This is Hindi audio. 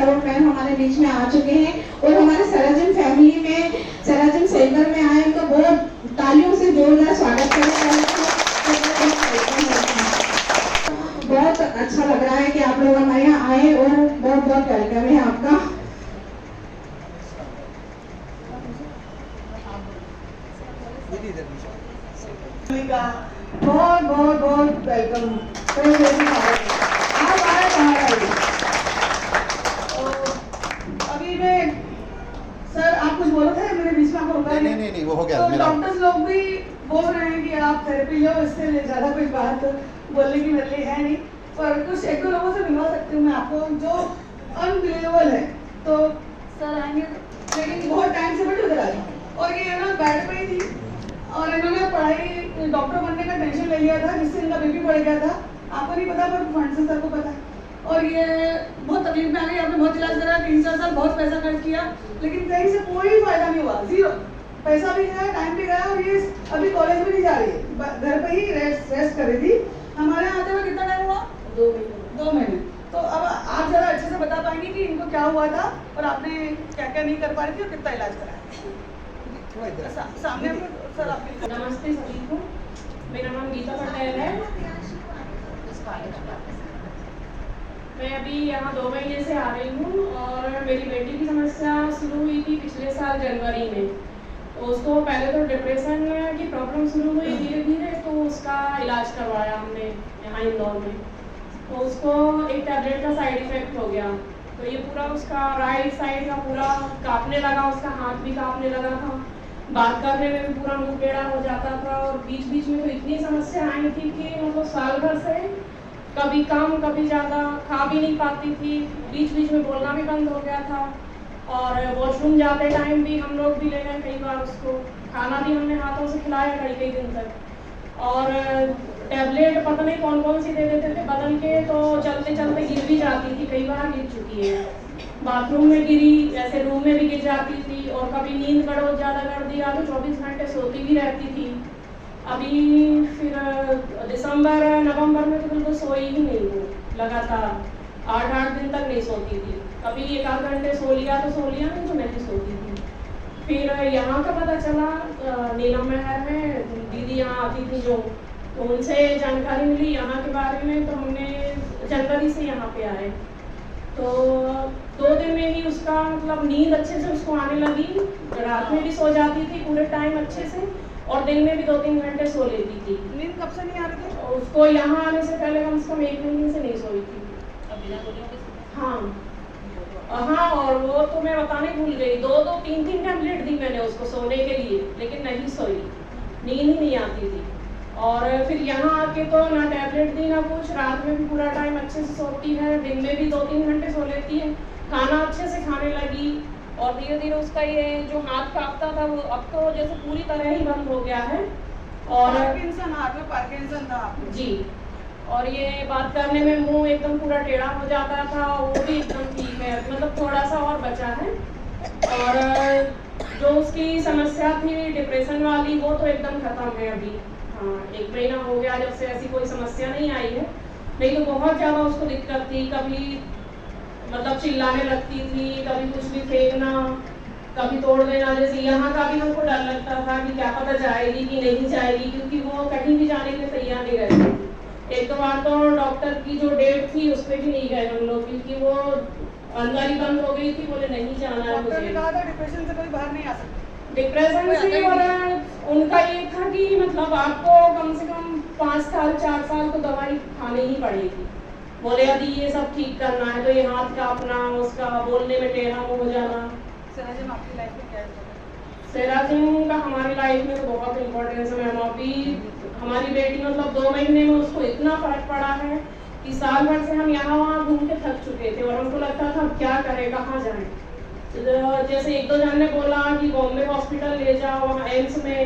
सर और मैम हमारे बीच में आ चुके हैं और हमारे सराजन फैमिली में सराजन सेंटर में आए तो बहुत तालियों से जोरदार स्वागत करें। बहुत अच्छा लग रहा है कि आप लोग हमारे यहाँ आए और बहुत बहुत वेलकम है आपका। बहुत बहुत बहुत वेलकम। आप आए बाहर आइए। अभी मैं सर आप कुछ बोला था मेरे बीच में आपको होगा नहीं वो हो गया। तो डॉक्टर्स लोग भी बोल रहे हैं कि आप थेरेपी लो, इससे ज्यादा कुछ बात बोलने की मेरे लिए है नहीं, पर कुछ एक दो लोगों से मिलवा सकती हूँ मैं आपको जो अनबिलीवेबल है। तो सर आएंगे लेकिन बहुत टाइम से बड़े उधर आ जाओ। और ये ना बेड पे ही थी और इन्होंने पढ़ाई डॉक्टर बनने का टेंशन ले लिया था जिससे इनका बीपी बढ़ गया था। आपको नहीं पता पर फंड से सर को पता है। और ये बहुत तकलीफ में आ गई, आपने बहुत इलाज करा, 3-4 साल बहुत पैसा खर्च किया लेकिन कहीं से कोई फायदा नहीं हुआ, जीरो। पैसा भी गया, टाइम भी गया और ये अभी कॉलेज में नहीं जा रही है, घर पे ही रेस्ट कर रही थी। हमारे यहाँ आते हुए कितना टाइम हुआ? 2 महीने। तो अब आप जरा अच्छे से बता पाएंगे कि इनको क्या हुआ था और आपने क्या क्या नहीं कर पा रही थी और कितना इलाज कराया? सामने सर आपके। नमस्ते सभी को, मेरा नाम गीता पटेल है। मैं अभी यहाँ 2 महीने से आ रही हूँ और मेरी बेटी की समस्या शुरू हुई थी पिछले साल जनवरी में। तो उसको पहले तो डिप्रेशन की प्रॉब्लम शुरू हुई धीरे धीरे, तो उसका इलाज करवाया हमने यहाँ इंदौर में। तो उसको एक टैबलेट का साइड इफेक्ट हो गया, तो ये पूरा उसका राइट साइड का पूरा कांपने लगा, उसका हाथ भी कांपने लगा था, बात करने में भी पूरा मुंह टेढ़ा हो जाता था और बीच बीच में तो इतनी समस्या आई थी कि मतलब साल भर से कभी कम कभी ज़्यादा खा भी नहीं पाती थी, बीच बीच में बोलना भी बंद हो गया था और वॉशरूम जाते टाइम भी हम लोग भी ले गए कई बार उसको, खाना भी हमने हाथों से खिलाया कई दिन तक। और टैबलेट पता नहीं कौन कौन सी दे देते थे बदल के, तो चलते चलते गिर भी जाती थी, कई बार गिर चुकी है, बाथरूम में गिरी, ऐसे रूम में भी गिर जाती थी और कभी नींद का डोज ज़्यादा कर दिया तो 24 घंटे सोती भी रहती थी। अभी फिर दिसंबर नवंबर में तो बिल्कुल सोई ही नहीं हूँ, लगातार 8-8 दिन तक नहीं सोती थी, कभी 1-8 घंटे सो लिया तो सो लिया, नहीं तो नहीं सोती थी। फिर यहाँ का पता चला नीलम महर में दीदी यहाँ आती थी जो, तो उनसे जानकारी मिली यहाँ के बारे में, तो हमने जनवरी से यहाँ पे आए। तो 2 दिन में ही उसका मतलब नींद अच्छे से उसको आने लगी, रात में भी सो जाती थी पूरे टाइम अच्छे से और दिन में भी 2-3 घंटे सो लेती थी। नींद कब से नहीं आ रही थी? उसको यहाँ आने से पहले कम से कम 1 महीने से नहीं सोई थी। हाँ, और वो तो मैं बताने भूल गई, 2-3 टैबलेट दी मैंने उसको सोने के लिए, लेकिन नहीं सोई, नींद ही नहीं आती थी। और फिर यहाँ आके तो ना टैबलेट दी ना कुछ, रात में भी पूरा टाइम अच्छे से सोती है, दिन में भी 2-3 घंटे सो लेती है, खाना अच्छे से खाने लगी और धीरे धीरे उसका ये जो हाथ कांपता था वो अब तो जैसे पूरी तरह ही बंद हो गया है। और पार्किंसन था जी, और ये बात करने में मुंह एकदम पूरा टेढ़ा हो जाता था, वो भी एकदम ठीक है, मतलब थोड़ा सा और बचा है। और जो उसकी समस्या थी डिप्रेशन वाली वो तो एकदम खत्म है अभी। हाँ, 1 महीना हो गया जब से ऐसी कोई समस्या नहीं आई है, नहीं तो बहुत ज़्यादा उसको दिक्कत थी, कभी मतलब चिल्लाने लगती थी, कभी कुछ भी फेंकना, कभी तोड़ देना। जैसे यहाँ का भी हमको डर लगता था कि क्या पता जाएगी कि नहीं जाएगी, क्योंकि वो कहीं भी जाने के लिए तैयार नहीं रहती। 1-2 बार तो डॉक्टर की जो डेट थी उस पर भी नहीं गए हम लोग, क्योंकि वो अंदर ही बंद हो गई थी, बोले नहीं जाना है मुझे। डिप्रेशन से कोई बाहर नहीं आ सकता। डिप्रेशन से और उनका ये था कि मतलब आपको कम से कम 5 साल 4 साल तो दवाई खानी ही पड़ेगी। बोले यदि ये सब ठीक करना है तो ये हाथ कांपना, उसका बोलने में टेढ़ा हो जाना। सराजन आपकी लाइफ में क्या है? सराजन का हमारी लाइफ में तो बहुत इम्पोर्टेंस है मैम। अभी हमारी बेटी मतलब 2 महीने में उसको इतना फर्क पड़ा है कि साल भर से हम यहाँ वहाँ घूम के थक चुके थे और हमको लगता था क्या करें, कहाँ जाएं। जैसे 1-2 जन ने बोला कि बॉम्बे हॉस्पिटल ले जाओ, वहाँ एम्स में